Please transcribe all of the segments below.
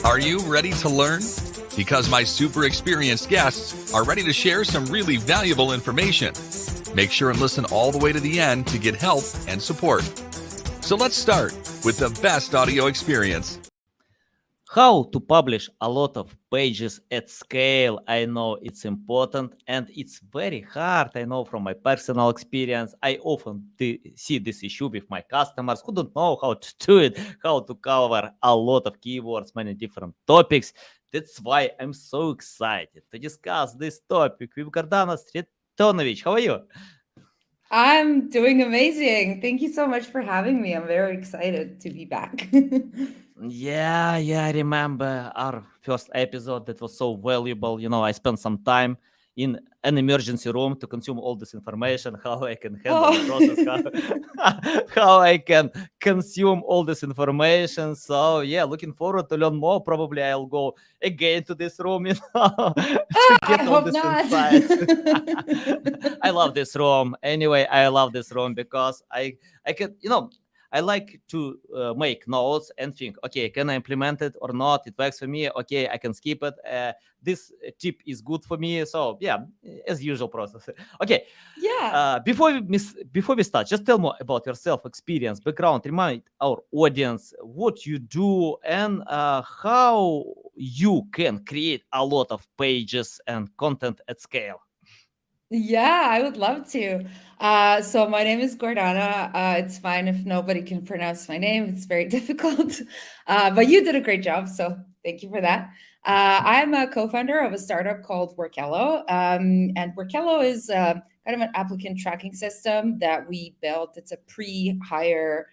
Are you ready to learn? Because my super experienced guests are ready to share some really valuable information. Make sure and listen all the way to the end to get help and support. So let's start with the best audio experience. How to publish a lot of pages at scale. I know it's important and it's very hard. I know from my personal experience. I often see this issue with my customers who don't know how to do it, how to cover a lot of keywords, many different topics. That's why I'm so excited to discuss this topic with Gordana Sretenovic. How are you? I'm doing amazing. Thank you so much for having me. I'm very excited to be back. Yeah, I remember our first episode that was so valuable. I spent some time in an emergency room to consume all this information, how I can handle the process, how I can consume all this information. So yeah, looking forward to learn more. Probably I'll go again to this room, to get I all hope this not. insights. I love this room. Anyway, I love this room because I can, I like to make notes and think, okay, can I implement it or not? It works for me. Okay, I can skip it. This tip is good for me. So yeah, as usual process. Okay. Yeah. Before we start, just tell more about yourself, experience, background. Remind our audience what you do and how you can create a lot of pages and content at scale. Yeah, I would love to. So my name is Gordana. It's fine if nobody can pronounce my name. It's very difficult. But you did a great job, so thank you for that. I'm a co-founder of a startup called Workello. And Workello is kind of an applicant tracking system that we built. It's a pre-hire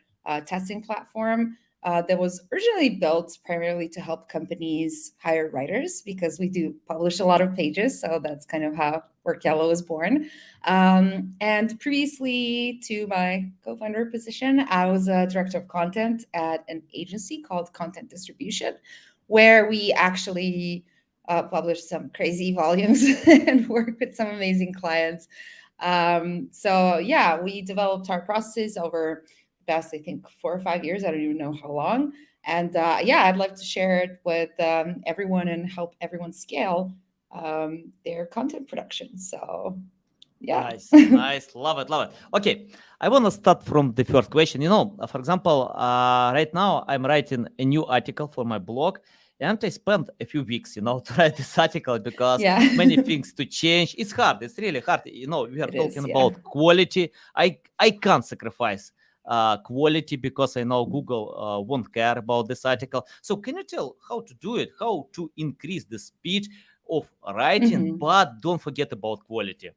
testing platform that was originally built primarily to help companies hire writers because we do publish a lot of pages. So that's kind of how Workello was born. And previously to my co-founder position, I was a director of content at an agency called Content Distribution, where we actually published some crazy volumes and work with some amazing clients. So yeah, we developed our processes over the past, I think, 4 or 5 years. I don't even know how long. And yeah, I'd love to share it with everyone and help everyone scale their content production. So yeah. Nice, love it. Okay, I want to start from the first question. For example, right now I'm writing a new article for my blog, and I spent a few weeks, to write this article because Yeah. many things to change. It's hard. It's really hard. We are It talking is, yeah. about quality. I can't sacrifice quality because I know Google won't care about this article. So can you tell how to do it? How to increase the speed of writing, Mhm. but don't forget about quality.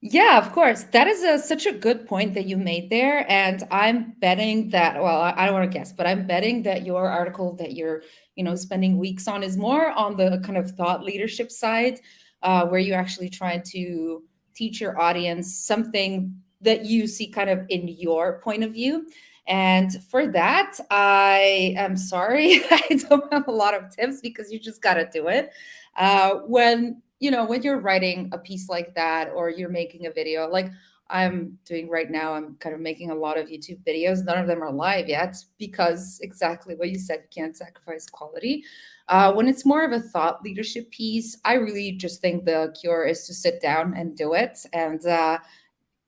Yeah, of course. That is such a good point that you made there. And I'm betting that, well, I don't want to guess, but I'm betting that your article that you're, spending weeks on is more on the kind of thought leadership side, where you're actually trying to teach your audience something that you see kind of in your point of view. And for that, I am sorry, I don't have a lot of tips because you just got to do it. When you're writing a piece like that or you're making a video like I'm doing right now, I'm kind of making a lot of YouTube videos. None of them are live yet because exactly what you said, you can't sacrifice quality. When it's more of a thought leadership piece, I really just think the cure is to sit down and do it. And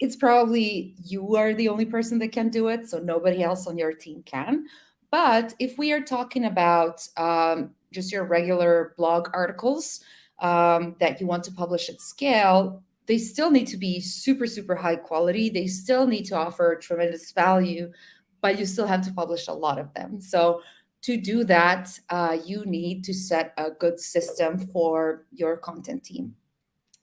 it's probably you are the only person that can do it, so nobody else on your team can. But if we are talking about just your regular blog articles that you want to publish at scale, they still need to be super, super high quality. They still need to offer tremendous value, but you still have to publish a lot of them. So to do that, you need to set a good system for your content team.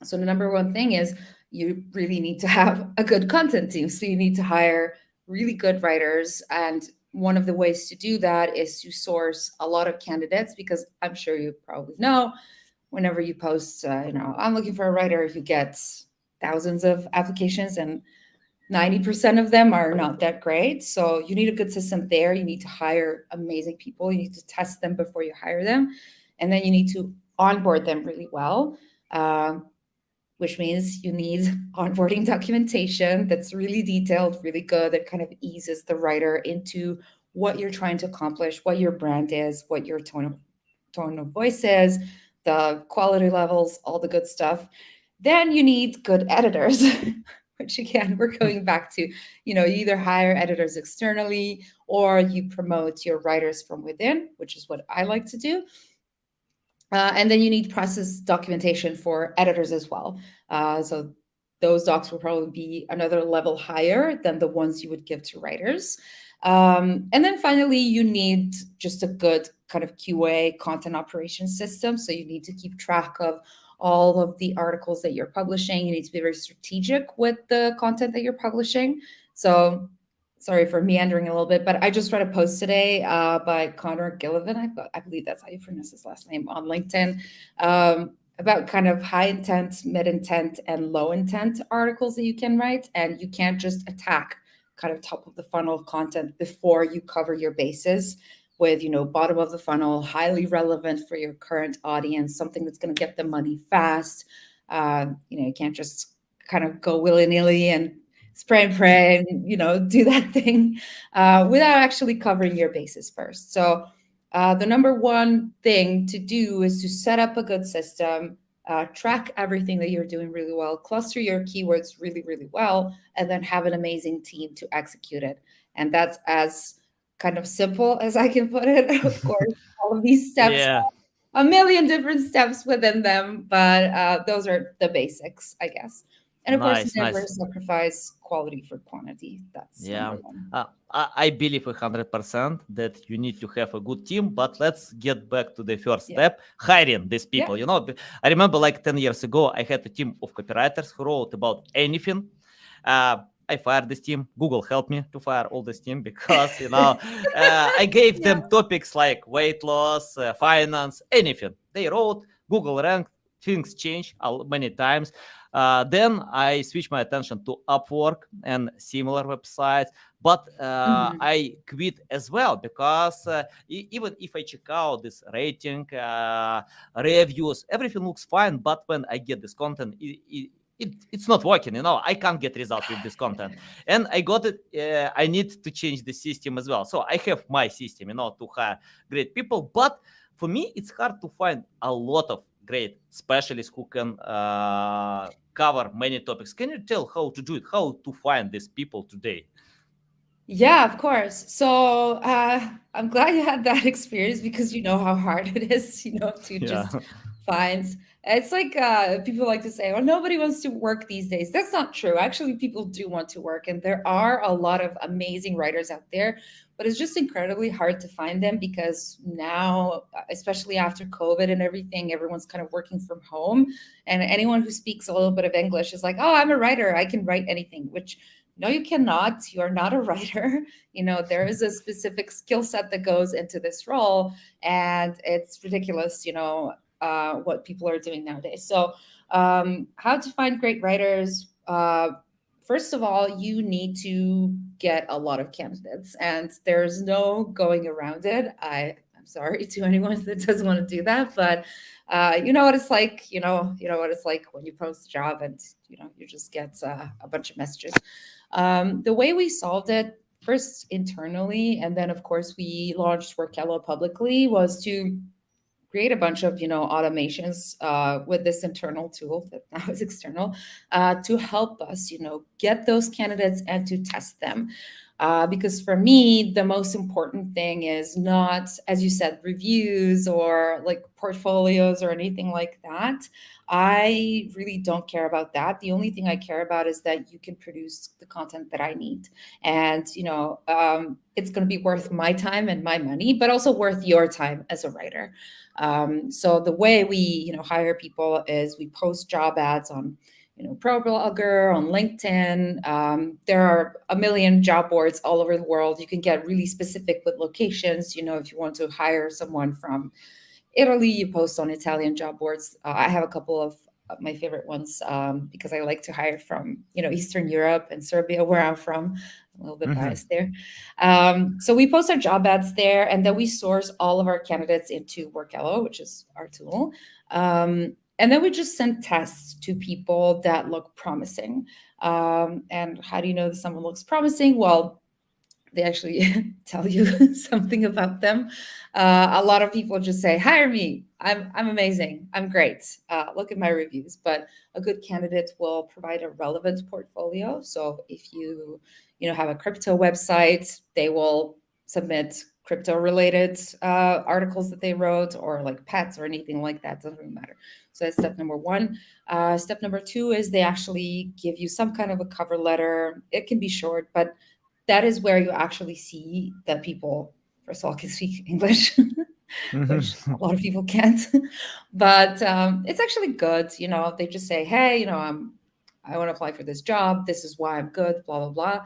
So the number one thing is you really need to have a good content team. So you need to hire really good writers. And one of the ways to do that is to source a lot of candidates because I'm sure you probably know whenever you post, I'm looking for a writer, you get thousands of applications and 90% of them are not that great. So you need a good system there. You need to hire amazing people. You need to test them before you hire them. And then you need to onboard them really well. Which means you need onboarding documentation that's really detailed, really good, that kind of eases the writer into what you're trying to accomplish, what your brand is, what your tone tone of voices, the quality levels, all the good stuff. Then you need good editors, which again, we're going back to, you either hire editors externally or you promote your writers from within, which is what I like to do. And then you need process documentation for editors as well. So those docs will probably be another level higher than the ones you would give to writers. And then finally, you need just a good kind of QA content operations system. So you need to keep track of all of the articles that you're publishing. You need to be very strategic with the content that you're publishing. So sorry for meandering a little bit, but I just read a post today by Connor Gillivan, I believe that's how you pronounce his last name, on LinkedIn, about kind of high intent, mid intent, and low intent articles that you can write. And you can't just attack kind of top of the funnel content before you cover your bases with, bottom of the funnel, highly relevant for your current audience, something that's going to get them money fast. You can't just kind of go willy-nilly and spray and pray and, do that thing without actually covering your bases first. So the number one thing to do is to set up a good system, track everything that you're doing really well, cluster your keywords really, really well, and then have an amazing team to execute it. And that's as kind of simple as I can put it. Of course, all of these steps Yeah, have a million different steps within them, but those are the basics, I guess. And of course, nice, never nice. sacrifice quality for quantity. That's number Yeah, one. I believe 100% that you need to have a good team. But let's get back to the first Yeah. step: hiring these Yeah. people. I remember like 10 years ago, I had a team of copywriters who wrote about anything. I fired this team. Google helped me to fire all this team because I gave Yeah. them topics like weight loss, finance, anything. They wrote. Google ranked. Things change many times. Then I switched my attention to Upwork and similar websites. But Mhm. I quit as well because even if I check out this rating, reviews, everything looks fine. But when I get this content, it's not working. I can't get results with this content, and I got it. I need to change the system as well. So I have my system, to hire great people. But for me, it's hard to find a lot of great specialists who can cover many topics. Can you tell how to do it? How to find these people today? Yeah, of course. So I'm glad you had that experience because you know how hard it is, to Yeah. just find. It's like people like to say, "Oh, nobody wants to work these days." That's not true. Actually, people do want to work, and there are a lot of amazing writers out there. But it's just incredibly hard to find them because now, especially after COVID and everything, everyone's kind of working from home, and anyone who speaks a little bit of English is like, "Oh, I'm a writer. I can write anything," which no, you cannot. You are not a writer. There is a specific skill set that goes into this role, and it's ridiculous, what people are doing nowadays. So, how to find great writers? First of all, you need to get a lot of candidates, and there's no going around it. I'm sorry to anyone that doesn't want to do that, but you know what it's like. You know what it's like when you post a job and you just get a bunch of messages. The way we solved it first internally, and then of course we launched Workello publicly, was to create a bunch of automations with this internal tool that now is external to help us get those candidates and to test them. Because for me, the most important thing is not, as you said, reviews or like portfolios or anything like that. I really don't care about that. The only thing I care about is that you can produce the content that I need. And, it's going to be worth my time and my money, but also worth your time as a writer. So the way we, hire people is we post job ads on, ProBlogger, on LinkedIn. There are a million job boards all over the world. You can get really specific with locations. If you want to hire someone from Italy, you post on Italian job boards. I have a couple of my favorite ones because I like to hire from, Eastern Europe and Serbia, where I'm from. I'm a little bit Mhm. biased there. So we post our job ads there, and then we source all of our candidates into Workello, which is our tool. And then we just send tests to people that look promising. And how do you know that someone looks promising? Well, they actually tell you something about them. A lot of people just say, "Hire me. I'm amazing. I'm great. Look at my reviews." But a good candidate will provide a relevant portfolio. So if you have a crypto website, they will submit crypto related articles that they wrote, or like pets or anything like that. Doesn't really matter. So that's step number one. Step number two is they actually give you some kind of a cover letter. It can be short, but that is where you actually see that people, first of all, can speak English, which Mhm. a lot of people can't. But it's actually good. They just say, "Hey, I want to apply for this job. This is why I'm good, blah, blah, blah."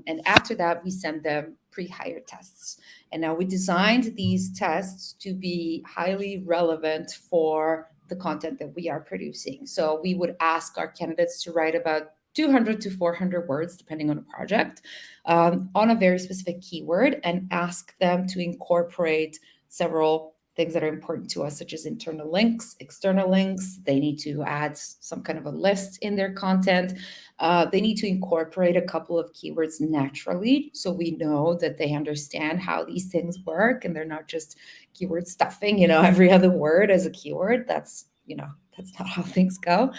And after that, we send them pre-hire tests. And now we designed these tests to be highly relevant for the content that we are producing. So we would ask our candidates to write about 200 to 400 words, depending on the project, on a very specific keyword, and ask them to incorporate several things that are important to us, such as internal links, external links. They need to add some kind of a list in their content. They need to incorporate a couple of keywords naturally, so we know that they understand how these things work and they're not just keyword stuffing, every other word as a keyword. That's not how things go.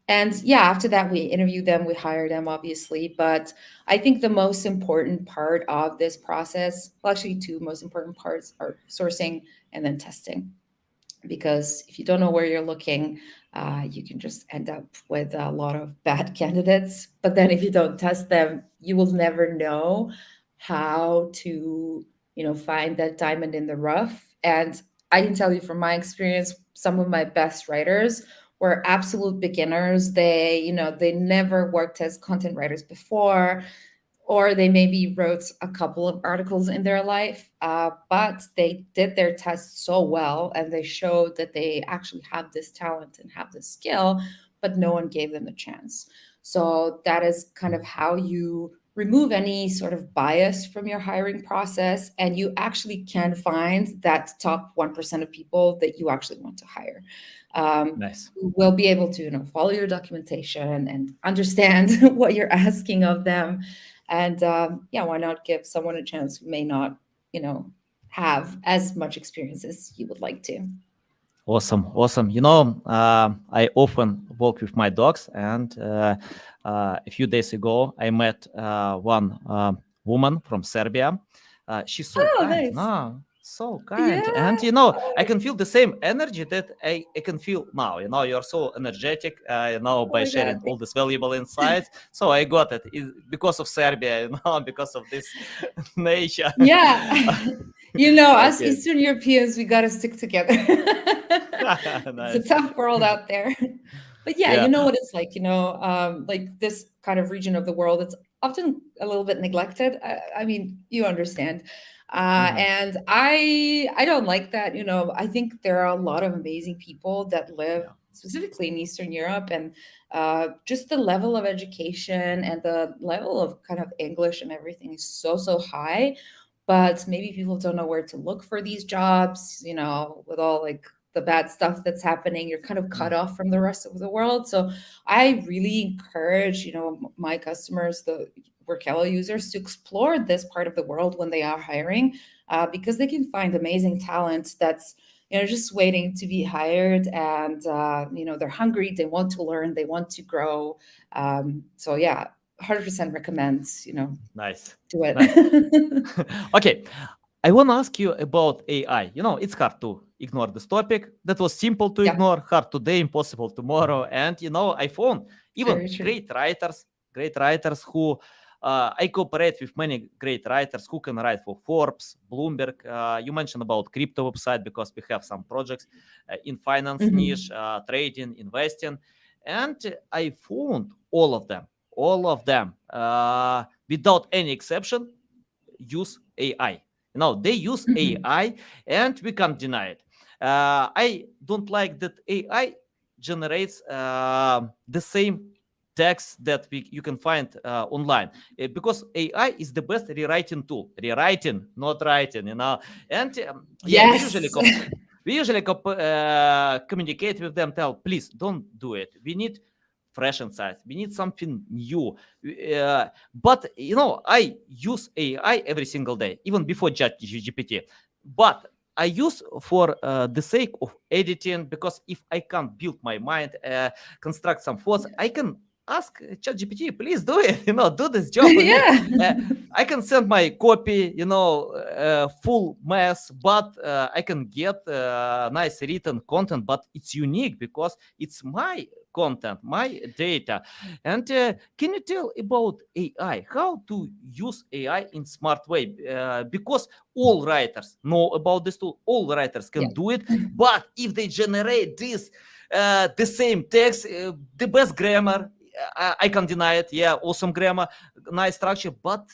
And yeah, after that, we interview them, we hire them, obviously. But I think the most important part of this process, well, actually, two most important parts are sourcing and then testing. Because if you don't know where you're looking, you can just end up with a lot of bad candidates. But then if you don't test them, you will never know how to, find that diamond in the rough. And I can tell you from my experience, some of my best writers were absolute beginners. They never worked as content writers before, or they maybe wrote a couple of articles in their life, but they did their tests so well and they showed that they actually have this talent and have this skill, but no one gave them a chance. So that is kind of how you remove any sort of bias from your hiring process, and you actually can find that top 1% of people that you actually want to hire. Nice. Will be able to follow your documentation and understand what you're asking of them. And yeah, why not give someone a chance who may not have as much experience as you would like to. Awesome, awesome. I often walk with my dogs, and a few days ago, I met one woman from Serbia. She's so Oh, kind, nice. no, so kind, Yeah. and I can feel the same energy that I can feel now. You're so energetic, Oh by my sharing God. all these valuable insights. So I got it because of Serbia, because of this nature. Yeah. Us Okay, Eastern Europeans, we got to stick together. It's a nice. tough world out there. But yeah, you Yeah. know what it's like, like this kind of region of the world, it's often a little bit neglected. I mean, you understand. Mhm. And I don't like that. I think there are a lot of amazing people that live Yeah. specifically in Eastern Europe, and just the level of education and the level of kind of English and everything is so, so high. But maybe people don't know where to look for these jobs, with all like the bad stuff that's happening. You're kind of cut Mm. off from the rest of the world. So I really encourage, my customers, the Workella users, to explore this part of the world when they are hiring, because they can find amazing talent that's just waiting to be hired, and they're hungry, they want to learn, they want to grow. So yeah, 100% recommend, Nice. do it. Nice. Okay. I want to ask you about AI. It's hard to ignore this topic. That was simple to Yeah, ignore, hard today, impossible tomorrow. And, I found even very true. great writers who I cooperate with many great writers who can write for Forbes, Bloomberg. You mentioned about crypto website because we have some projects in finance niche, Mhm. trading, investing. And I found all of them, without any exception, use AI. They use Mhm. AI, and we can't deny it. I don't like that AI generates the same text that you can find online, because AI is the best rewriting tool. Rewriting, not writing. And yeah, we usually Yes. communicate with them. Tell, please don't do it. We need fresh insights. We need something new. But I use AI every single day, even before ChatGPT. But I use for the sake of editing, because if I can't build my mind, construct some thoughts, I can ask ChatGPT, please do it, do this job for me. Yeah. I can send my copy, full mess, but I can get nice written content, but it's unique because it's my content, my data. And can you tell about AI, how to use AI in smart way? Because all writers know about this tool, all writers can Yeah. do it, but if they generate this the same text, the best grammar, I can deny it. Yeah, awesome grammar, nice structure, but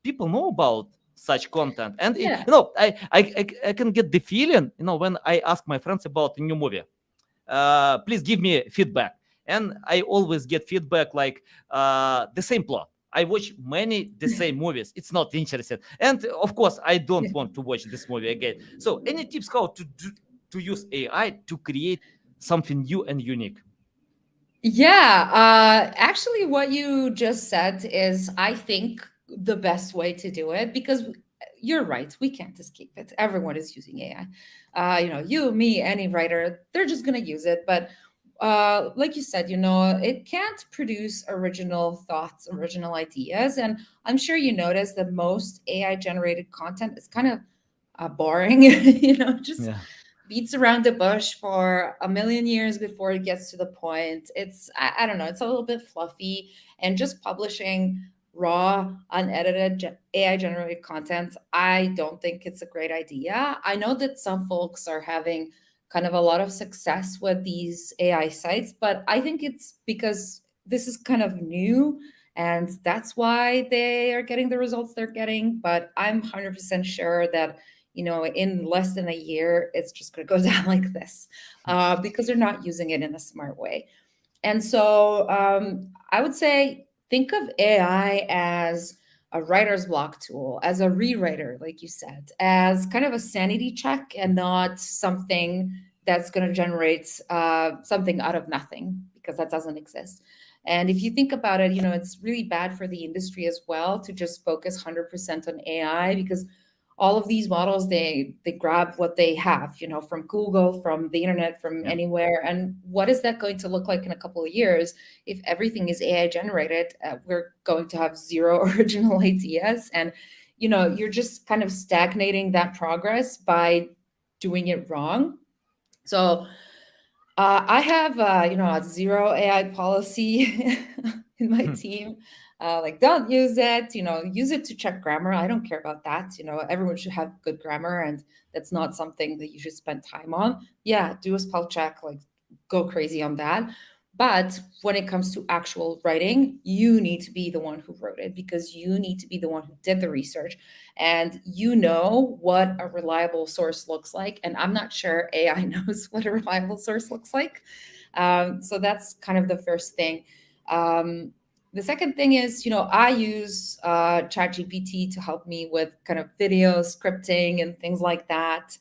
people know about such content, and Yeah. I can get the feeling, when I ask my friends about a new movie, please give me feedback, and I always get feedback like the same plot. I watch many the same movies. It's not interesting, and of course, I don't Yeah. want to watch this movie again. So, any tips how to use AI to create something new and unique? Yeah, actually, what you just said is, I think, the best way to do it, because you're right, we can't escape it. Everyone is using AI. You, me, any writer, they're just going to use it. But like you said, it can't produce original thoughts, original ideas. And I'm sure you notice that most AI generated content is kind of boring, just Yeah. beats around the bush for a million years before it gets to the point. I don't know, it's a little bit fluffy, and just publishing raw, unedited AI generated content, I don't think it's a great idea. I know that some folks are having kind of a lot of success with these AI sites, but I think it's because this is kind of new, and that's why they are getting the results they're getting. But I'm 100% sure that in less than a year, it's just going to go down like this, because they're not using it in a smart way. And so I would say, think of AI as a writer's block tool, as a rewriter, like you said, as kind of a sanity check, and not something that's going to generate something out of nothing, because that doesn't exist. And if you think about it, it's really bad for the industry as well to just focus 100% on AI, because all of these models, they grab what they have, from Google, from the internet, from Yeah. anywhere. And what is that going to look like in a couple of years if everything is AI generated? We're going to have zero original ideas, and you're just kind of stagnating that progress by doing it wrong. So I have, a zero AI policy in my team. Like, don't use it, use it to check grammar. I don't care about that. Everyone should have good grammar, and that's not something that you should spend time on. Yeah, do a spell check, like, go crazy on that. But when it comes to actual writing, you need to be the one who wrote it, because you need to be the one who did the research, and you know what a reliable source looks like. And I'm not sure AI knows what a reliable source looks like. So that's kind of the first thing. The second thing is, I use ChatGPT to help me with kind of video scripting and things like that.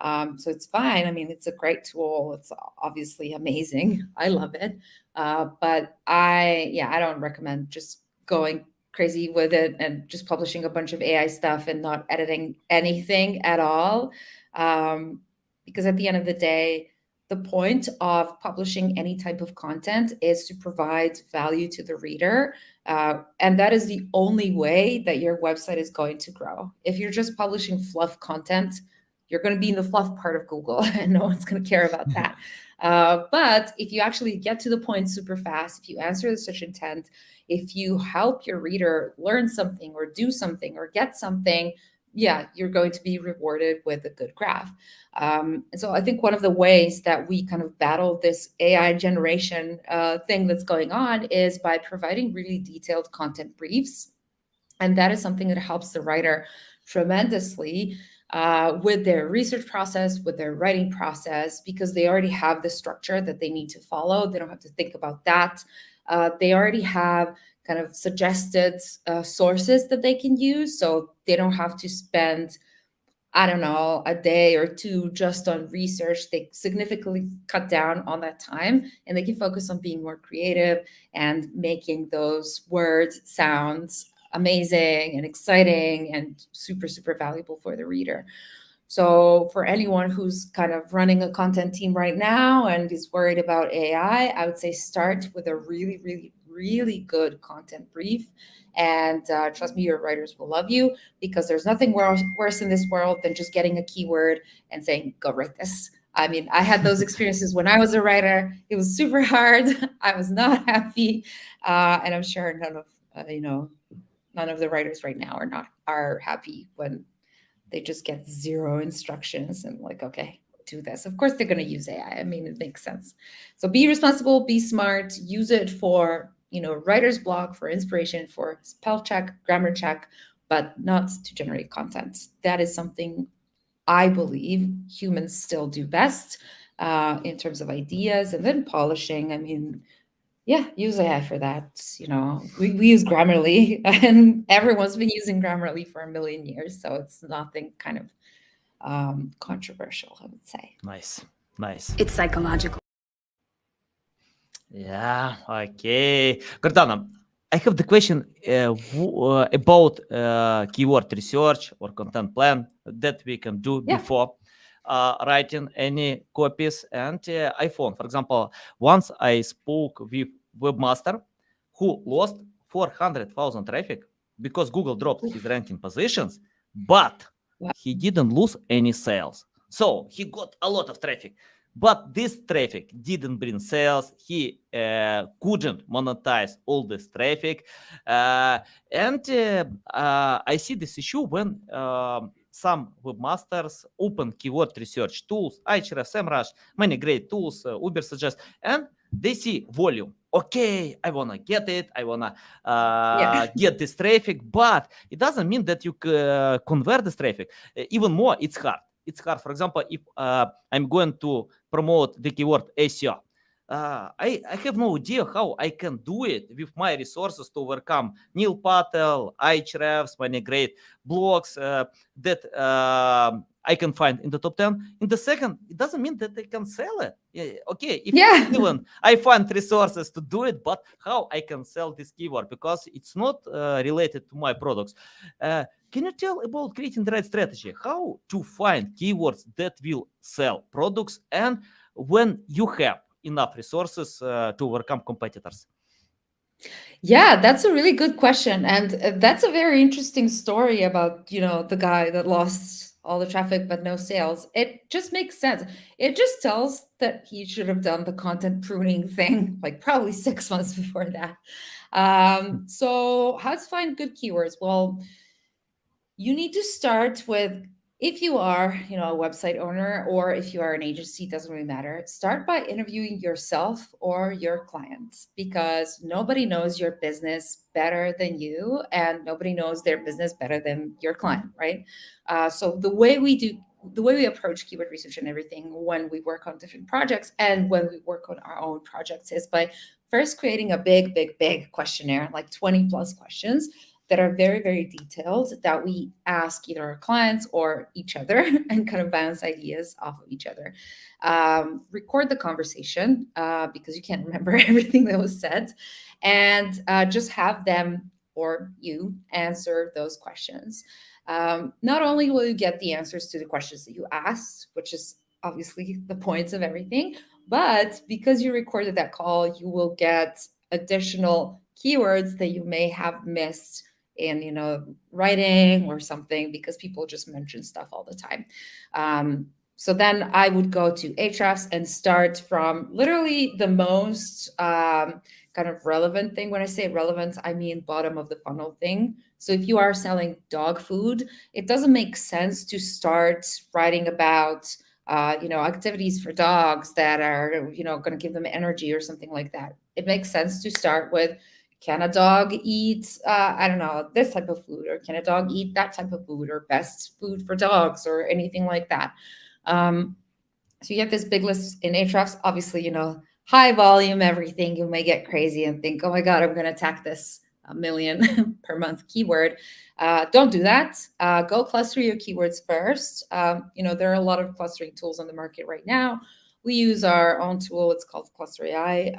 So it's fine. I mean, it's a great tool. It's obviously amazing. I love it. But I don't recommend just going crazy with it and just publishing a bunch of AI stuff and not editing anything at all. Because at the end of the day, the point of publishing any type of content is to provide value to the reader. And that is the only way that your website is going to grow. If you're just publishing fluff content, you're going to be in the fluff part of Google, and no one's going to care about that. But if you actually get to the point super fast, if you answer the search intent, if you help your reader learn something or do something or get something, yeah, you're going to be rewarded with a good graph. And so I think one of the ways that we kind of battle this AI generation thing that's going on is by providing really detailed content briefs. And that is something that helps the writer tremendously with their research process, with their writing process, because they already have the structure that they need to follow. They don't have to think about that. They already have kind of suggested sources that they can use, so they don't have to spend I don't know, a day or two just on research. They significantly cut down on that time and they can focus on being more creative and making those words sounds amazing and exciting and super, super valuable for the reader. So, for anyone who's kind of running a content team right now and is worried about AI, I would say start with a really, really, really good content brief. And trust me, your writers will love you because there's nothing worse in this world than just getting a keyword and saying, go write this. I mean, I had those experiences when I was a writer. It was super hard. I was not happy. And I'm sure none of the writers right now are happy when they just get zero instructions and like, okay, do this. Of course, they're going to use AI. I mean, it makes sense. So be responsible, be smart, use it for, writer's block, for inspiration, for spell check, grammar check, but not to generate content. That is something I believe humans still do best in terms of ideas and then polishing. I mean, yeah, use AI for that. We use Grammarly, and everyone's been using Grammarly for a million years, so it's nothing kind of controversial, I would say. Nice, nice. It's psychological. Yeah, okay. Gordana, I have the question about keyword research or content plan that we can do Yeah. before writing any copies and iPhone. For example, once I spoke with webmaster who lost 400,000 traffic because Google dropped his ranking positions, but Wow. he didn't lose any sales. So he got a lot of traffic. But this traffic didn't bring sales. He couldn't monetize all this traffic. And I see this issue when some webmasters open keyword research tools, Ahrefs, SEMrush, many great tools, Uber suggests, and they see volume. Okay, I want to get it. I want to get this traffic, but it doesn't mean that you convert this traffic. Even more, it's hard. It's hard. For example, if I'm going to promote the keyword SEO, I have no idea how I can do it with my resources to overcome Neil Patel, Ahrefs, many great blogs that I can find in the top 10. In the second, it doesn't mean that I can sell it. Okay, if even I find resources to do it, but how I can sell this keyword because it's not related to my products. Can you tell about creating the right strategy? How to find keywords that will sell products and when you have enough resources to overcome competitors? Yeah, that's a really good question. And that's a very interesting story about, the guy that lost all the traffic but no sales. It just makes sense. It just tells that he should have done the content pruning thing like probably 6 months before that. So how to find good keywords? Well, you need to start with, if you are a website owner or if you are an agency, it doesn't really matter. Start by interviewing yourself or your clients because nobody knows your business better than you and nobody knows their business better than your client, right? So the way we approach keyword research and everything when we work on different projects and when we work on our own projects is by first creating a big, big, big questionnaire, like 20 plus questions that are very, very detailed that we ask either our clients or each other and kind of bounce ideas off of each other. Record the conversation because you can't remember everything that was said and just have them or you answer those questions. Not only will you get the answers to the questions that you asked, which is obviously the points of everything, but because you recorded that call, you will get additional keywords that you may have missed in writing or something because people just mention stuff all the time. So then I would go to Ahrefs and start from literally the most kind of relevant thing. When I say relevant, I mean bottom of the funnel thing. So if you are selling dog food, it doesn't make sense to start writing about activities for dogs that are going to give them energy or something like that. It makes sense to start with, can a dog eat, I don't know, this type of food, or can a dog eat that type of food, or best food for dogs, or anything like that. So you have this big list in Ahrefs, obviously, high volume, everything. You may get crazy and think, oh my God, I'm going to attack this a million per month keyword. Don't do that. Go cluster your keywords first. There are a lot of clustering tools on the market right now. We use our own tool. It's called Cluster AI.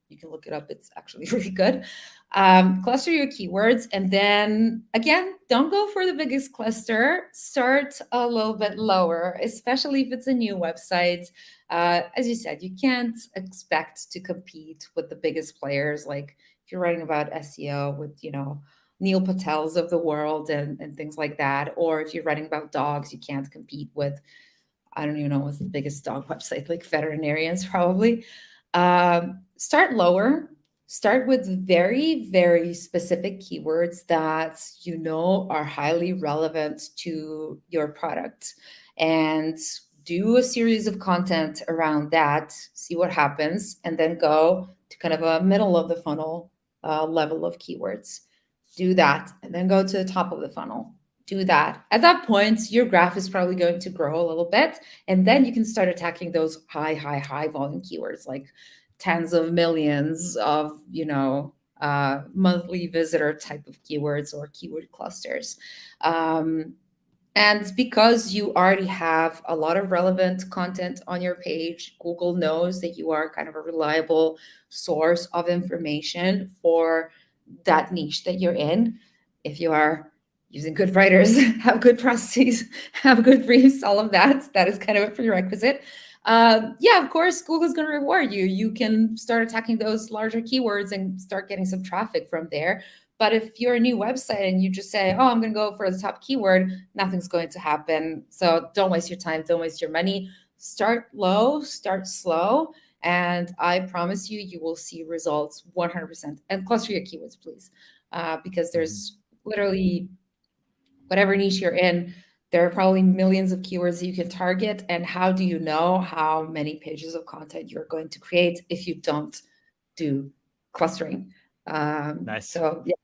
You can look it up. It's actually really good. Cluster your keywords, and then again, don't go for the biggest cluster. Start a little bit lower, especially if it's a new website. As you said, you can't expect to compete with the biggest players. Like if you're writing about SEO with, Neil Patels of the world and things like that, or if you're writing about dogs, you can't compete with, I don't even know what's the biggest dog website, like veterinarians probably. Start lower. Start with very, very specific keywords that are highly relevant to your product, and do a series of content around that, see what happens, and then go to kind of a middle of the funnel level of keywords. Do that, and then go to the top of the funnel. Do that. At that point, your graph is probably going to grow a little bit, and then you can start attacking those high volume keywords, like tens of millions of, monthly visitor type of keywords or keyword clusters. And because you already have a lot of relevant content on your page, Google knows that you are kind of a reliable source of information for that niche that you're in. If you are using good writers, have good processes, have good briefs, all of that is kind of a prerequisite. Of course, Google's going to reward you. You can start attacking those larger keywords and start getting some traffic from there. But if you're a new website and you just say, oh, I'm going to go for the top keyword, nothing's going to happen. So don't waste your time. Don't waste your money. Start low, start slow. And I promise you, you will see results 100%. And cluster your keywords, please, because there's literally whatever niche you're in, there are probably millions of keywords that you can target. And how do you know how many pages of content you're going to create if you don't do clustering? Nice. So yeah,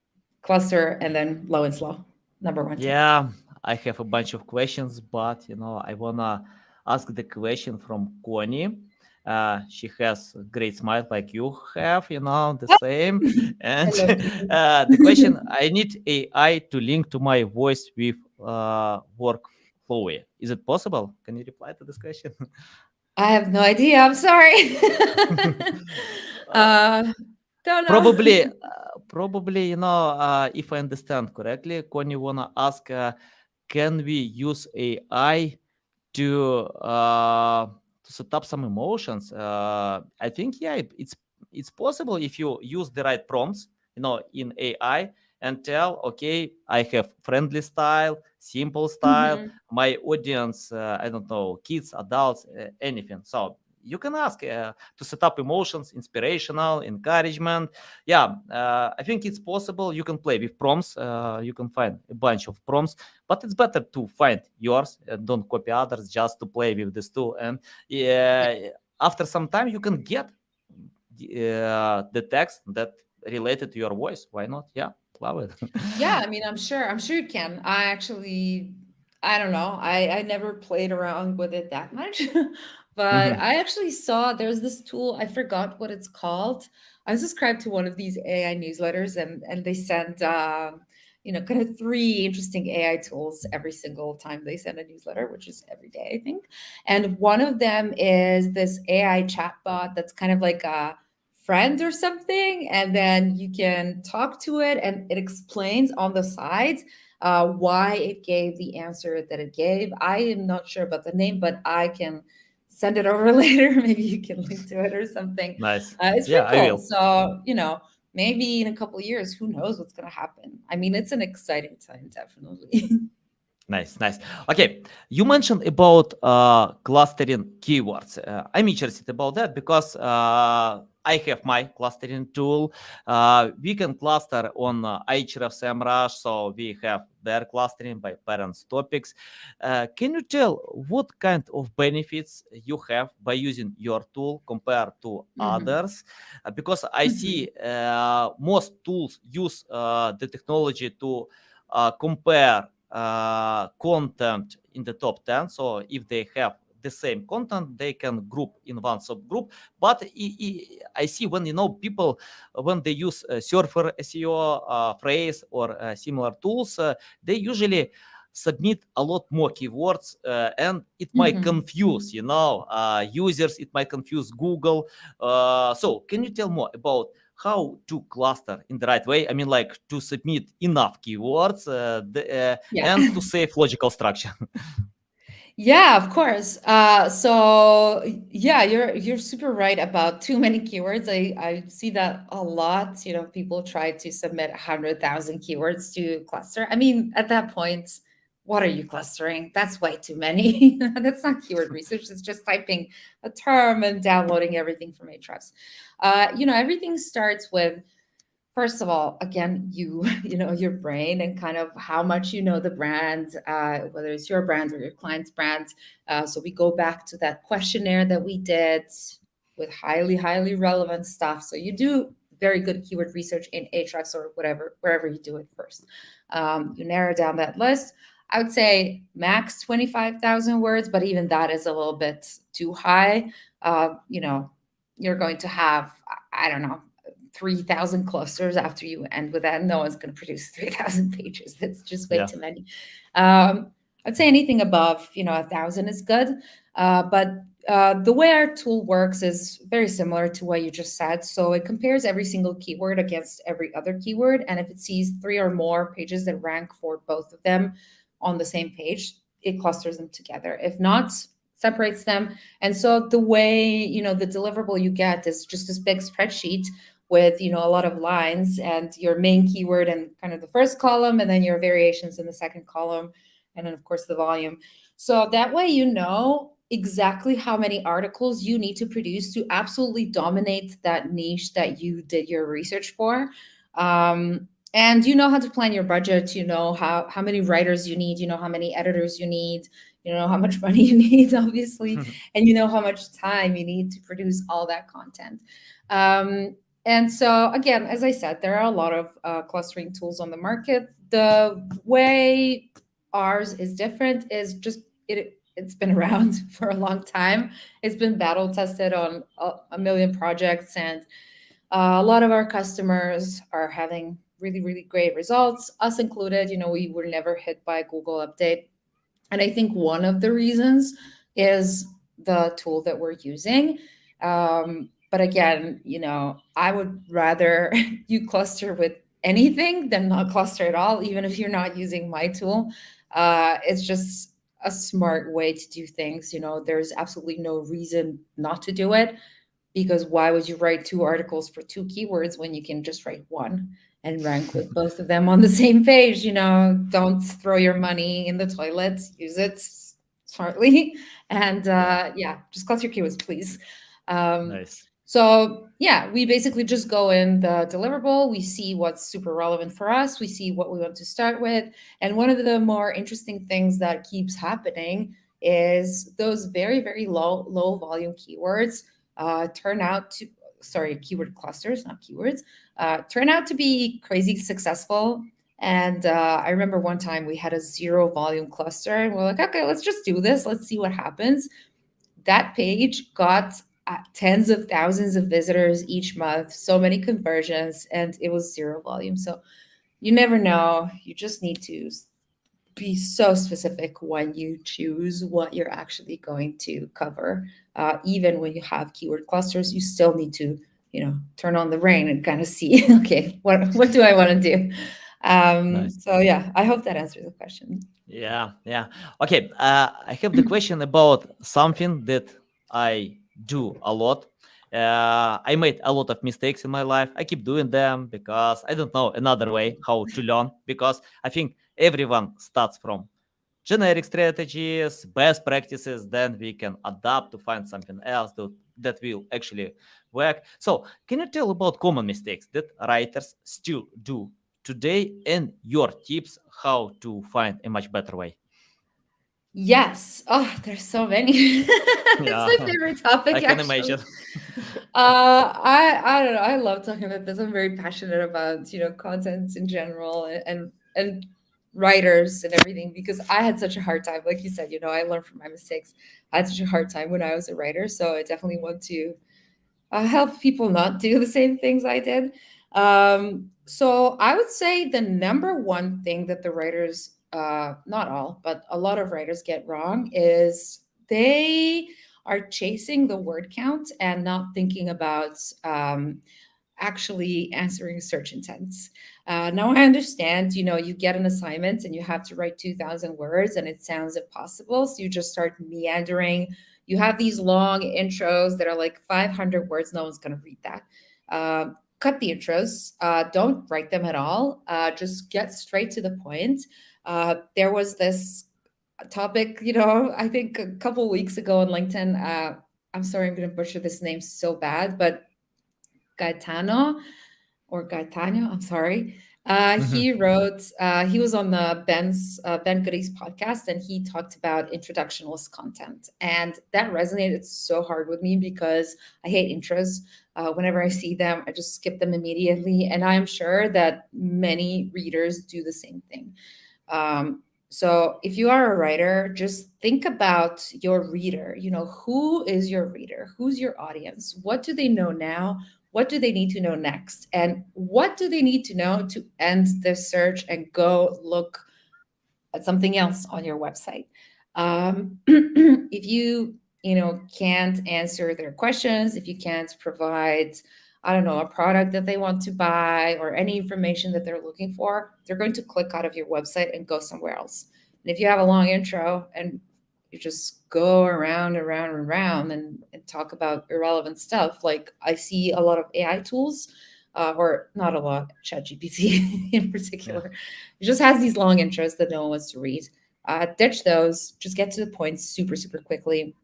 cluster and then low and slow. Number one. Yeah, I have a bunch of questions, but I wanna ask the question from Connie. She has a great smile like you have, the same. And I love you. the question: I need AI to link to my voice with workflow. Is it possible? Can you reply to this question? I have no idea. I'm sorry. Don't know. Probably, if I understand correctly, Connie wanna ask, can we use AI to set up some emotions? I think it's possible if you use the right prompts, in AI, and tell, okay, I have friendly style, simple style, Mhm. my audience, I don't know, kids, adults, anything. So you can ask to set up emotions, inspirational, encouragement. Yeah, I think it's possible. You can play with prompts. You can find a bunch of prompts, but it's better to find yours and don't copy others, just to play with this tool. And after some time, you can get the text that related to your voice. Why not? Yeah, love it. Yeah, I mean, I'm sure you can. I don't know. I never played around with it that much, but Mhm. I actually saw there's this tool. I forgot what it's called. I was subscribed to one of these AI newsletters, and they send kind of three interesting AI tools every single time they send a newsletter, which is every day, I think. And one of them is this AI chatbot that's kind of like a friend or something, and then you can talk to it and it explains on the sides why it gave the answer that it gave. I am not sure about the name, but I can send it over later. Maybe you can link to it or something. Nice. It's Yeah, pretty I cool. will. So maybe in a couple of years, who knows what's going to happen. I mean, it's an exciting time, definitely. Nice. Okay, you mentioned about clustering keywords. I'm interested about that because I have my clustering tool. We can cluster on Ahrefs, SEMrush, so we have their clustering by parents topics. Can you tell what kind of benefits you have by using your tool compared to Mhm. others? Because I see Mhm. most tools use the technology to compare content in the top 10. So if they have the same content, they can group in one subgroup. But I see when people when they use surfer SEO phrase or similar tools, they usually submit a lot more keywords, and it might Mhm. confuse users, it might confuse Google. So can you tell more about how to cluster in the right way? I mean, like to submit enough keywords, Yeah. and to save logical structure. Yeah, of course. So yeah, you're super right about too many keywords. I see that a lot. People try to submit 100,000 keywords to cluster. I mean, at that point, what are you clustering? That's way too many. That's not keyword research. It's just typing a term and downloading everything from Ahrefs. Everything starts with, first of all, again, your brain and kind of how much you know the brand, whether it's your brand or your client's brand. So we go back to that questionnaire that we did with highly relevant stuff. So you do very good keyword research in Ahrefs or wherever you do it first. You narrow down that list. I would say max 25,000 words, but even that is a little bit too high. You're going to have, I don't know, 3,000 clusters after you end with that. No one's going to produce 3,000 pages. That's just way Yeah. too many. I'd say anything above, 1,000 is good. But the way our tool works is very similar to what you just said. So it compares every single keyword against every other keyword. And if it sees 3 or more pages that rank for both of them on the same page, it clusters them together. If not, separates them. And so the way, the deliverable you get is just this big spreadsheet with, a lot of lines and your main keyword in kind of the first column, and then your variations in the second column, and then of course the volume. So that way exactly how many articles you need to produce to absolutely dominate that niche that you did your research for. And you know how to plan your budget, how many writers you need, how many editors you need, how much money you need, obviously, and how much time you need to produce all that content. And so, again, as I said, there are a lot of clustering tools on the market. The way ours is different is just it's been around for a long time. It's been battle tested on a million projects, and a lot of our customers are having really great results, us included. We were never hit by a Google update. And I think one of the reasons is the tool that we're using. But again, I would rather you cluster with anything than not cluster at all, even if you're not using my tool. It's just a smart way to do things. There's absolutely no reason not to do it, because why would you write 2 articles for 2 keywords when you can just write one and rank with both of them on the same page? Don't throw your money in the toilet, use it smartly. And just cluster your keywords, please. Nice. So yeah, we basically just go in the deliverable, we see what's super relevant for us, we see what we want to start with. And one of the more interesting things that keeps happening is those very low volume keywords turn out to, sorry, keyword clusters, not keywords, turn out to be crazy successful. And I remember one time we had a 0 volume cluster, and we're like, okay, let's just do this. Let's see what happens. That page got tens of thousands of visitors each month, so many conversions, and it was 0 volume. So you never know. You just need to be so specific when you choose what you're actually going to cover. Even when you have keyword clusters, you still need to, turn on the rain and kind of see, okay, what do I want to do? Nice. So yeah, I hope that answers the question. Yeah. Okay. I have the question about something that I do a lot. I made a lot of mistakes in my life. I keep doing them because I don't know another way how to learn. Because I think everyone starts from generic strategies, best practices, then we can adapt to find something else that will actually work. So, can you tell about common mistakes that writers still do today and your tips how to find a much better way? Yes. Oh, there's so many. It's Yeah, my favorite topic, I can actually. imagine. I don't know. I love talking about this. I'm very passionate about, content in general, and writers and everything, because I had such a hard time. Like you said, I learned from my mistakes. I had such a hard time when I was a writer. So I definitely want to help people not do the same things I did. So I would say the number one thing that the writers, not all, but a lot of writers get wrong is they are chasing the word count and not thinking about actually answering search intents. Now I understand, you get an assignment and you have to write 2,000 words and it sounds impossible. So you just start meandering. You have these long intros that are like 500 words. No one's going to read that. Cut the intros. Don't write them at all. Just get straight to the point. There was this topic, I think a couple weeks ago on LinkedIn. I'm sorry, I'm going to butcher this name so bad, but Gaetano or Gaetano, I'm sorry. He wrote, he was on the Ben Goody's podcast, and he talked about introductionless content. And that resonated so hard with me because I hate intros. Whenever I see them, I just skip them immediately. And I'm sure that many readers do the same thing. So if you are a writer, just think about your reader. Who is your reader? Who's your audience? What do they know now? What do they need to know next? And what do they need to know to end their search and go look at something else on your website? If you, can't answer their questions, if you can't provide, I don't know, a product that they want to buy or any information that they're looking for, they're going to click out of your website and go somewhere else. And if you have a long intro and you just go around and talk about irrelevant stuff, like I see a lot of AI tools, or not a lot, ChatGPT in particular, it just has these long intros that no one wants to read. Ditch those, just get to the point super, super quickly.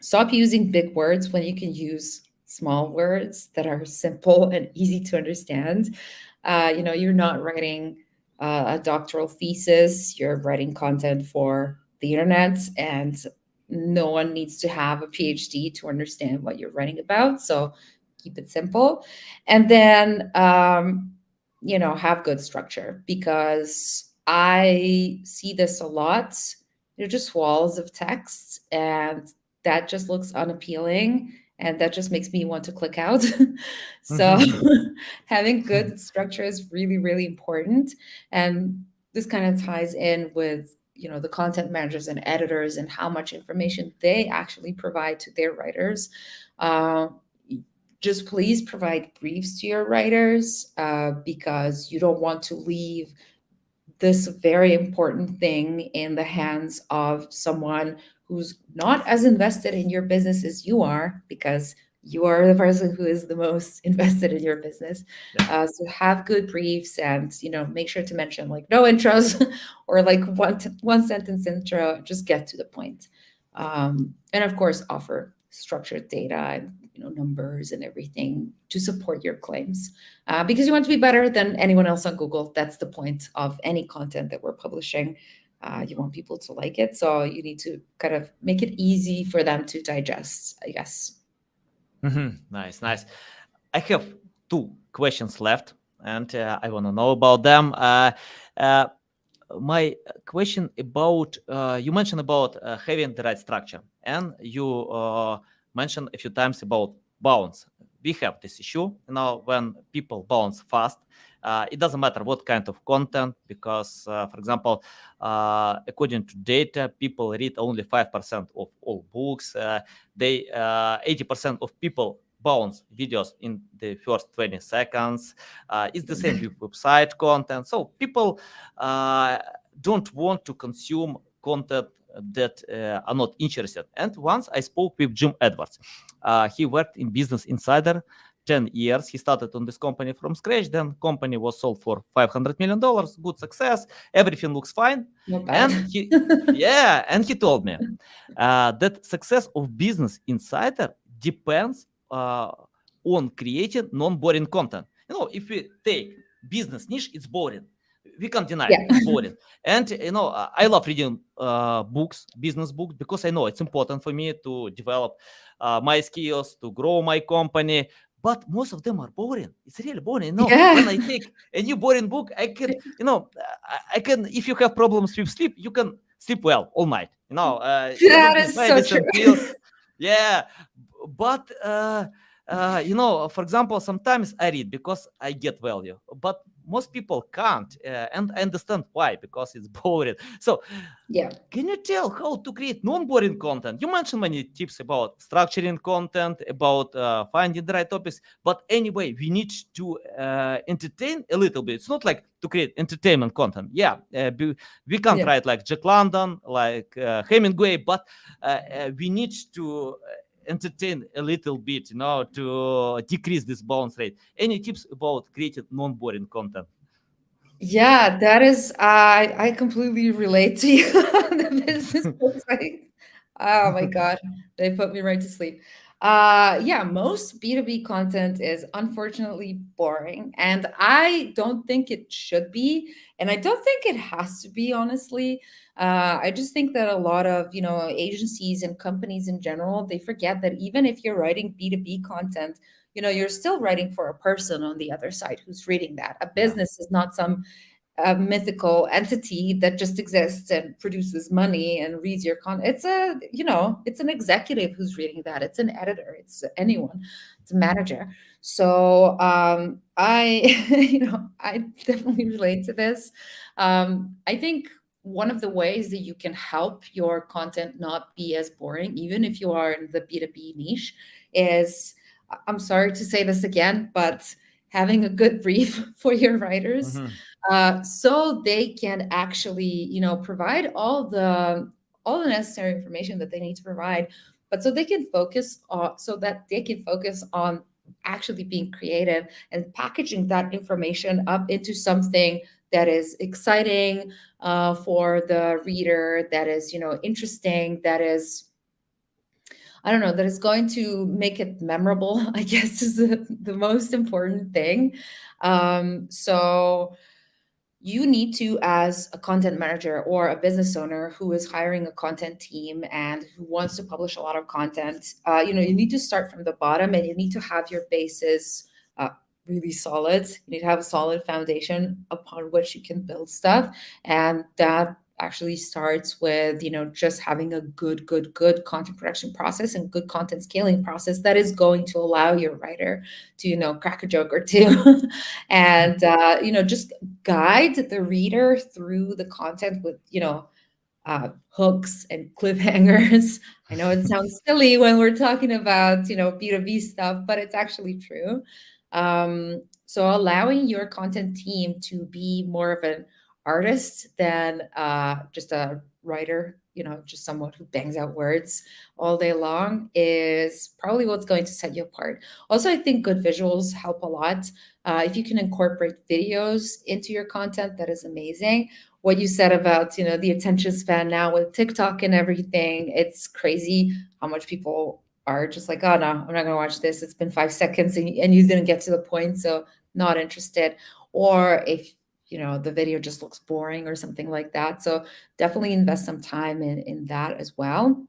Stop using big words when you can use small words that are simple and easy to understand. You're not writing a doctoral thesis, you're writing content for the internet, and no one needs to have a PhD to understand what you're writing about. So keep it simple. And then, have good structure, because I see this a lot. They're just walls of text, and that just looks unappealing, and that just makes me want to click out. So having good structure is really, really important. And this kind of ties in with, the content managers and editors and how much information they actually provide to their writers. Just please provide briefs to your writers, because you don't want to leave this very important thing in the hands of someone who's not as invested in your business as you are, because you are the person who is the most invested in your business. So have good briefs, and make sure to mention like no intros or like one sentence intro. Just get to the point, and of course offer structured data and numbers and everything to support your claims, because you want to be better than anyone else on Google. That's the point of any content that we're publishing. You want people to like it, so you need to kind of make it easy for them to digest, I guess. Nice. I have two questions left, and I want to know about them. My question about you mentioned about having the right structure, and you mentioned a few times about bounce. We have this issue now when people bounce fast. It doesn't matter what kind of content, because, for example, according to data, people read only 5% of all books. 80% of people bounce videos in the first 20 seconds. It's the same with website content. So people don't want to consume content that are not interested. And once I spoke with Jim Edwards. He worked in Business Insider 10 years. He started on this company from scratch. Then company was sold for $500 million. Good success. Everything looks fine. Not bad. And he told me that success of Business Insider depends on creating non-boring content. If we take business niche, it's boring. We can't deny it's boring. And I love reading books, business books, because I know it's important for me to develop my skills, to grow my company. but most of them are boring. It's really boring. Yeah. When I take a new boring book, I can, I can. If you have problems with sleep, you can sleep well all night. That Everything is so true. medicine pills. Yeah, but for example, sometimes I read because I get value, but most people can't, and I understand why, because it's boring. So Yeah. can you tell how to create non-boring content? You mentioned many tips about structuring content, about finding the right topics, but anyway, we need to entertain a little bit. It's not like to create entertainment content. Yeah, we can't Yeah. write like Jack London, like Hemingway, but we need to entertain a little bit, to decrease this bounce rate. Any tips about creating non-boring content? Yeah, that is, I completely relate to you on the business books. Oh my God, they put me right to sleep. Yeah, most B2B content is unfortunately boring, and I don't think it should be, and I don't think it has to be, honestly. I just think that a lot of, agencies and companies in general, they forget that even if you're writing B2B content, you're still writing for a person on the other side who's reading that. A Yeah. business is not some mythical entity that just exists and produces money and reads your content. It's an executive who's reading that. It's an editor. It's anyone. It's a manager. So I, I definitely relate to this. I think one of the ways that you can help your content not be as boring, even if you are in the B2B niche, is, I'm sorry to say this again, but having a good brief for your writers, Mhm. so they can actually, provide all the necessary information that they need to provide, but so that they can focus on actually being creative and packaging that information up into something that is exciting, for the reader, that is, interesting, that is, I don't know, that is going to make it memorable, I guess, is the most important thing. So you need to, as a content manager or a business owner who is hiring a content team and who wants to publish a lot of content, you need to start from the bottom, and you need to have your bases really solid. You need to have a solid foundation upon which you can build stuff. And that actually starts with, just having a good content production process and good content scaling process that is going to allow your writer to, crack a joke or two and, just guide the reader through the content with, hooks and cliffhangers. I know it sounds silly when we're talking about, B2B stuff, but it's actually true. So allowing your content team to be more of an artist than just a writer, just someone who bangs out words all day long, is probably what's going to set you apart. Also, I think good visuals help a lot. If you can incorporate videos into your content, that is amazing. What you said about, the attention span now with TikTok and everything, it's crazy how much people are just like, oh no, I'm not going to watch this. It's been 5 seconds and you didn't get to the point, so not interested. Or if, the video just looks boring or something like that. So definitely invest some time in that as well.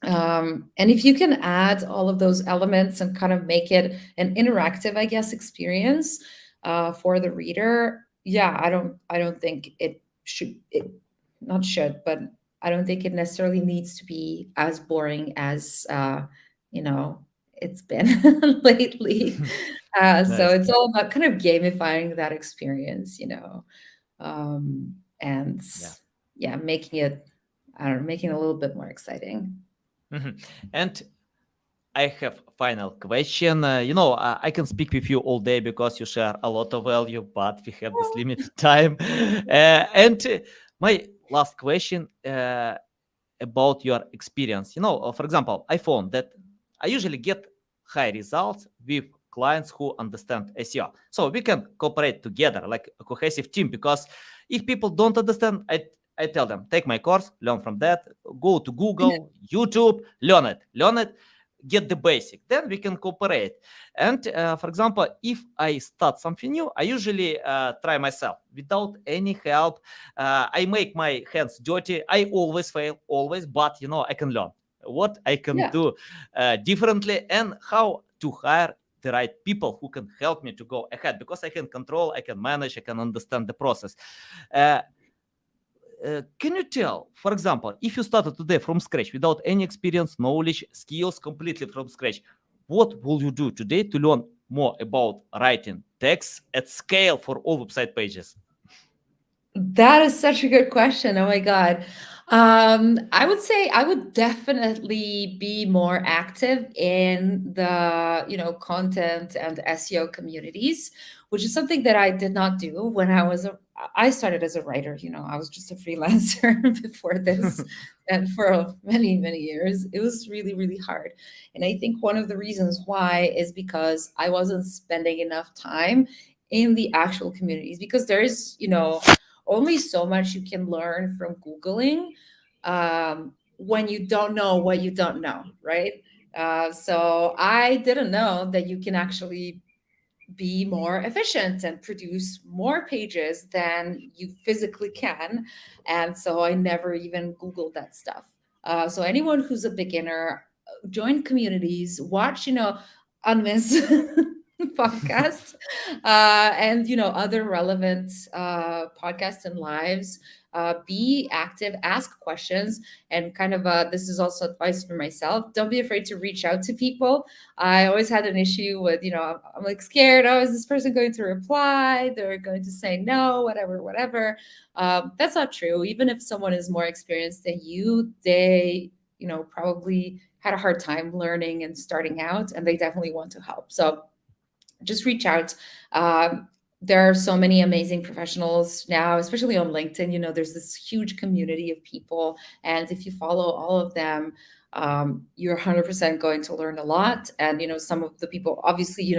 And if you can add all of those elements and kind of make it an interactive, I guess, experience for the reader, yeah, I don't think not should, but I don't think it necessarily needs to be as boring as you know it's been lately. So Nice. it's all about kind of gamifying that experience, and Yeah. yeah, making it, I don't know, making it a little bit more exciting. Mhm. And I have final question. I can speak with you all day because you share a lot of value, but we have this limited time. And my last question about your experience. For example, I found that I usually get high results with clients who understand SEO. So we can cooperate together like a cohesive team, because if people don't understand, I tell them, take my course, learn from that, go to Google, YouTube, learn it, get the basic. Then we can cooperate. And for example, if I start something new, I usually try myself without any help. I make my hands dirty. I always fail, always, but I can learn what I can Yeah. do differently, and how to hire the right people who can help me to go ahead, because I can control, I can manage, I can understand the process. Uh, can you tell, for example, if you started today from scratch without any experience, knowledge, skills, completely from scratch, what will you do today to learn more about writing text at scale for all website pages? That is such a good question. Oh my God. I would say I would definitely be more active in the, content and SEO communities, which is something that I did not do when I started as a writer. I was just a freelancer before this, and for many, many years, it was really, really hard. And I think one of the reasons why is because I wasn't spending enough time in the actual communities, because there's, only so much you can learn from Googling when you don't know what you don't know, right? So I didn't know that you can actually be more efficient and produce more pages than you physically can. And so I never even Googled that stuff. So anyone who's a beginner, join communities, watch, UNmiss podcast, and, other relevant podcasts and lives. Be active, ask questions, and kind of this is also advice for myself. Don't be afraid to reach out to people. I always had an issue with, I'm like scared. Oh, is this person going to reply? They're going to say no, whatever, whatever. That's not true. Even if someone is more experienced than you, they, probably had a hard time learning and starting out, and they definitely want to help. So just reach out. There are so many amazing professionals now, especially on LinkedIn. There's this huge community of people, and if you follow all of them, you're 100% going to learn a lot. And some of the people, obviously,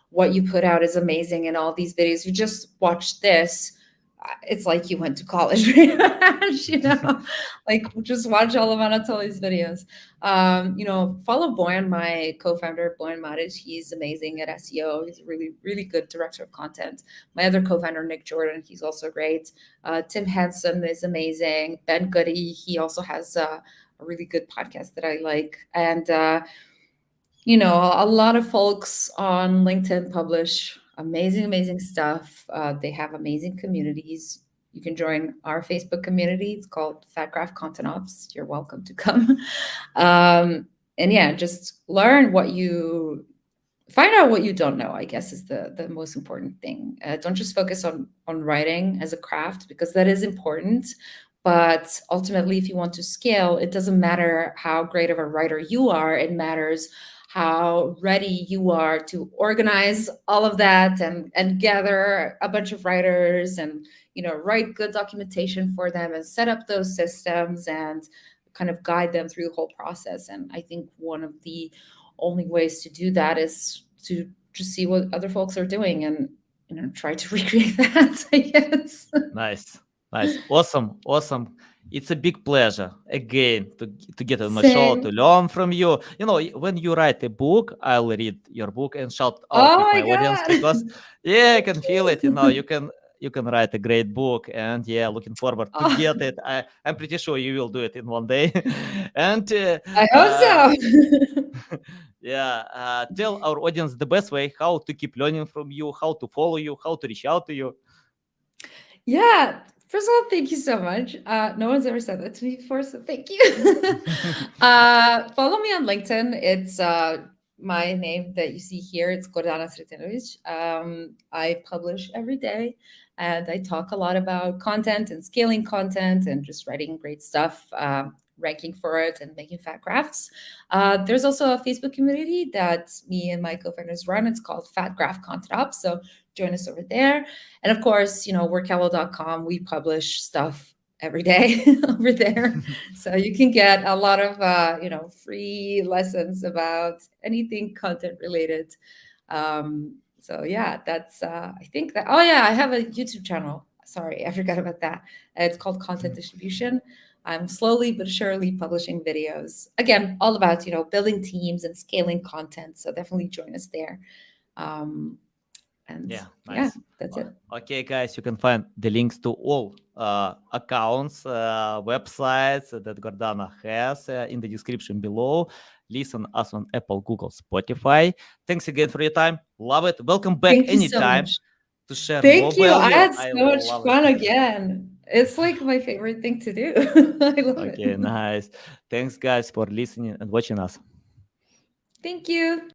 what you put out is amazing, and all these videos. You just watch this. It's like you went to college, pretty much, like just watch all of Anatoly's videos. Follow Boyan, my co-founder, Boyan Maric. He's amazing at SEO. He's a really, really good director of content. My other co-founder, Nick Jordan, he's also great. Tim Henson is amazing. Ben Goody, he also has a really good podcast that I like. And, a lot of folks on LinkedIn publish amazing, amazing stuff. They have amazing communities. You can join our Facebook community. It's called Fatgraph Content Ops. You're welcome to come. And yeah, just find out what you don't know, I guess, is the most important thing. Don't just focus on writing as a craft, because that is important. But ultimately, if you want to scale, it doesn't matter how great of a writer you are. It matters how ready you are to organize all of that and gather a bunch of writers and write good documentation for them and set up those systems and kind of guide them through the whole process. And I think one of the only ways to do that is to just see what other folks are doing and try to recreate that, I guess. Nice. Awesome. It's a big pleasure again to get on my show, to Same. learn from you. When you write a book, I'll read your book and shout out Oh with my my audience, God. because I can feel it. You can write a great book, and looking forward to Oh, get it. I'm pretty sure you will do it in one day. And I hope so. tell our audience the best way how to keep learning from you, how to follow you, how to reach out to you. Yeah. First of all, thank you so much. No one's ever said that to me before, so thank you. Follow me on LinkedIn. It's my name that you see here. It's Gordana Sretenovic. I publish every day, and I talk a lot about content and scaling content and just writing great stuff, ranking for it, and making fat crafts. There's also a Facebook community that me and my co-founders run. It's called Fat Graph Content Ops. So join us over there. And of course, workhello.com, we publish stuff every day over there. So you can get a lot of, free lessons about anything content related. So yeah, that's, I think that, oh yeah, I have a YouTube channel. Sorry, I forgot about that. It's called Content Distribution. I'm slowly but surely publishing videos. Again, all about, building teams and scaling content. So definitely join us there. Um, And Yeah, yeah, nice. that's it. Okay, guys, you can find the links to all accounts, websites that Gordana has in the description below. Listen us on Apple, Google, Spotify. Thanks again for your time. Love it. Welcome back Thank you so anytime much. to share more Thank you. I value. had I so much love fun it. again. It's like my favorite thing to do. I love Okay, it. nice. Thanks, guys, for listening and watching us. Thank you.